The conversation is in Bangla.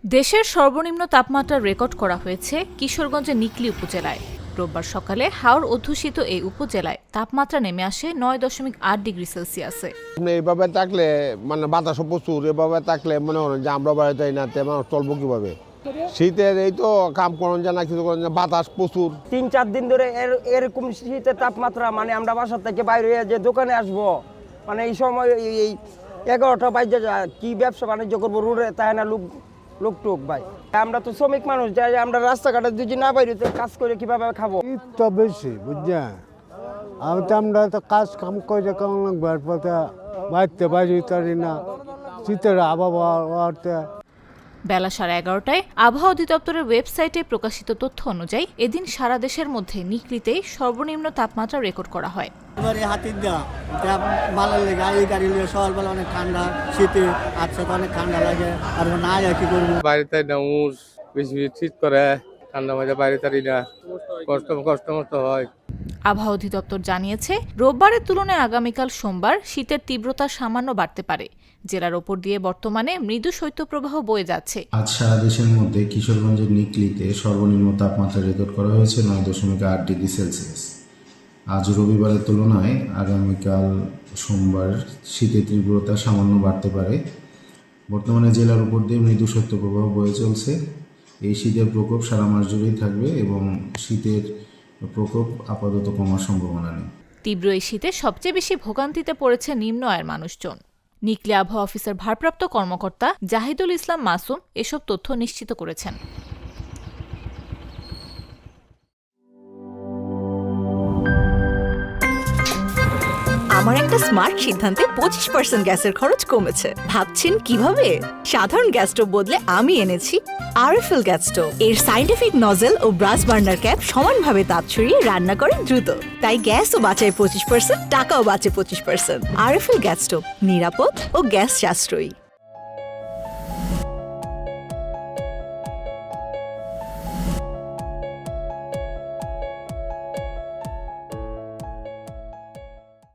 দেশের সর্বনিম্ন তাপমাত্রা রেকর্ড করা হয়েছে কিশোরগঞ্জের নিকলী উপজেলায়। রোববার সকালে হাওর অধ্যুষিত এই উপজেলায় তাপমাত্রা নেমে আসে 9.8 ডিগ্রি সেলসিয়াসে। এইভাবে থাকলে বাতাসও প্রচুর, এভাবে থাকলে মনে করেন যে আমরা বাড়িতে না মানুষ চলবো কিভাবে? শীতের এই তো কাম করেন জানা কিছু করেন, বাতাস প্রচুর। 3-4 দিন ধরে এরকম শীতের তাপমাত্রা, আমরা বাসার থেকে বাইরে হয়ে যে দোকানে আসবো, এই সময় এই 11টা বাজে কি ব্যবসা বাণিজ্য করবো, রোডে তাই না লোক টুক ভাই। আমরা তো শ্রমিক মানুষ, যাই আমরা রাস্তাঘাটে যদি না বাইরে কাজ করে কিভাবে খাবো? শীত তো বেশি বুঝছেন, আমরা তো কাজ কাম করে কেমন লাগবে, বাড়তে বাইরে পারি না শীতের আবহাওয়াতে। বেলা 11:30টায় আবহাওয়া অধিদপ্তরের ওয়েবসাইটে প্রকাশিত তথ্য অনুযায়ী এদিন সারা দেশের মধ্যে নিকলীতেই সর্বনিম্ন তাপমাত্রা রেকর্ড করা হয়। অনেক ঠান্ডা, শীতে একসাথে অনেক ঠান্ডা লাগে, আর না কি করবো বাড়িতে বেশি শীত করে, ঠান্ডা মাঝে বাইরে তারি না, কষ্ট হয়। আবহাওয়া অধিদপ্তর জানিয়েছে, রোববারের তুলনায় আগামীকাল সোমবার শীতের তীব্রতা সামান্য বাড়তে পারে। জেলার ওপর দিয়ে বর্তমানে মৃদু শৈত্যপ্রবাহ বয়ে যাচ্ছে। আজ সারা দেশের মধ্যে কিশোরগঞ্জের নিকলীতে সর্বনিম্ন তাপমাত্রা রেকর্ড করা হয়েছে 9.8 ডিগ্রি সেলসিয়াস। আজ রবিবারের তুলনায় আগামীকাল সোমবার শীতের তীব্রতা সামান্য বাড়তে পারে। বর্তমানে জেলার উপর দিয়ে মৃদু শৈত্যপ্রবাহ বয়ে চলছে। এই শীতের প্রকোপ সারা মাস জুড়েই থাকবে এবং শীতের প্রকোপ আপাতত কমার সম্ভাবনা নেই। তীব্র এই শীতে সবচেয়ে বেশি ভোগান্তিতে পড়েছে নিম্ন আয়ের মানুষজন। নিকলী আবহাওয়া অফিসের ভারপ্রাপ্ত কর্মকর্তা জাহিদুল ইসলাম মাসুম এসব তথ্য নিশ্চিত করেছেন। আমার একটা স্মার্ট সিদ্ধান্তে 25% গ্যাসের খরচ কমেছে। ভাবছেন কিভাবে? সাধারণ গ্যাস স্টোভ বদলে আমি এনেছি আরএফএল গ্যাস স্টোভ। এর সাইন্টিফিক নজল ও ব্রাস বার্নার ক্যাপ সমানভাবে তাপ ছড়িয়ে রান্না করে দ্রুত, তাই গ্যাসও বাঁচায় 25%, টাকাও বাঁচে 25%। আরএফএল গ্যাস স্টোভ নিরাপদ ও গ্যাস সাশ্রয়ী।